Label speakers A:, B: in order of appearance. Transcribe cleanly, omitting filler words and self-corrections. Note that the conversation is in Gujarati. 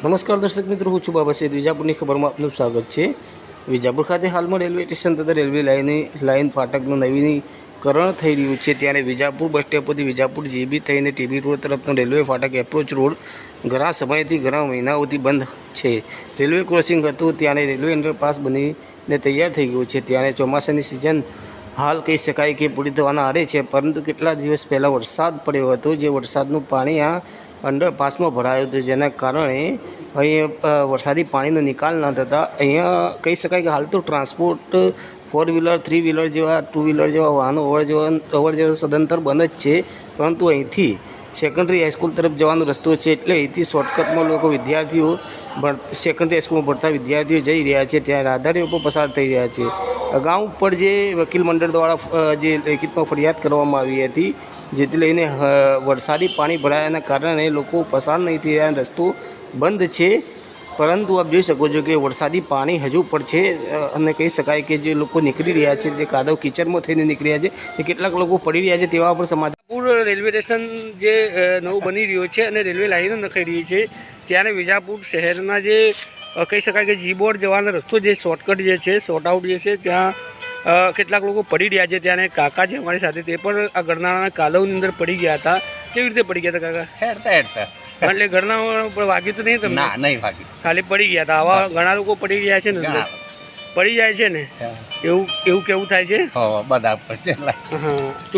A: નમસ્કાર દર્શક મિત્રો, હું છું બાબા સૈદ. વિજાપુરની ખબરમાં આપનું સ્વાગત છે. વિજાપુર ખાતે હાલમાં રેલવે સ્ટેશન તથા રેલવે લાઇન ફાટકનું નવીનીકરણ થઈ રહ્યું છે. ત્યારે વિજાપુર બસ સ્ટેપથી વિજાપુર જીબી થઈને ટીબી રોડ તરફનો રેલવે ફાટક એપ્રોચ રોડ ઘણા સમયથી ઘણા મહિનાઓથી બંધ છે. રેલવે ક્રોસિંગ હતું ત્યારે રેલવે અંડરપાસ બનીને તૈયાર થઈ ગયું છે. ત્યારે ચોમાસાની સિઝન હાલ કહી શકાય કે પૂરી થવાના આરે છે, પરંતુ કેટલા દિવસ પહેલાં વરસાદ પડ્યો હતો, જે વરસાદનું પાણી આ અંડરપાસમાં ભરાયું હતું, જેના કારણે અહીંયા વરસાદી પાણીનો નિકાલ ન થતાં અહીંયા કહી શકાય કે હાલ તો ટ્રાન્સપોર્ટ 4 વ્હીલર 3 વ્હીલર જેવા 2 વ્હીલર જેવા વાહનો અવર જવર સદંતર બંધ જ છે. પરંતુ અહીંથી સેકન્ડરી હાઈસ્કૂલ તરફ જવાનો રસ્તો છે, એટલે અહીંથી શોર્ટકટમાં લોકો વિદ્યાર્થીઓ સેકન્ડરી હાઈસ્કૂલમાં ભણતા વિદ્યાર્થીઓ જઈ રહ્યા છે, ત્યાં રાહદારીઓ પણ પસાર થઈ રહ્યા છે. અગાઉ પર જે વકીલ મંડળ દ્વારા જે લેખિતમાં ફરિયાદ કરવામાં આવી હતી, જેથી લઈને વરસાદી પાણી ભરાયાના કારણે લોકો પસાર નહીં થઈ રહ્યા, રસ્તો બંધ છે. પરંતુ આપ જોઈ શકો છો કે વરસાદી પાણી હજુ પણ છે અને કહી શકાય કે જે લોકો નીકળી રહ્યા છે, જે કાદવ કિચડમાં થઈને નીકળી રહ્યા છે, તે કેટલાક લોકો પડી રહ્યા છે, તેવા પણ સમાચાર. રેલવે સ્ટેશન જે નવું બની રહ્યું છે અને રેલવે લાઈનો નખાઈ રહી છે, ત્યારે વિજાપુર શહેરના જે કહી શકાય કે જીબોર્ડ જવાનો રસ્તો જે શોર્ટકટ જે છે, શોર્ટ આઉટ જે છે, ત્યાં કેટલાક લોકો પડી રહ્યા છે. ત્યારે કાકા છે અમારી સાથે, તે પણ આ ગરનાળાના કાદવની અંદર પડી ગયા હતા. કેવી રીતે પડી ગયા હતા કાકા?
B: હેડતા
A: એટલે ઘરના પર વાગ્યું તો નહીં તમને?
B: ના, નહીં વાગ્યું,
A: ખાલી પડી ગયા હતા. આવા ઘણા લોકો પડી ગયા છે ને, પડી જાય છે ને, એવું કેવું થાય છે
B: બધા પછી.
A: હા.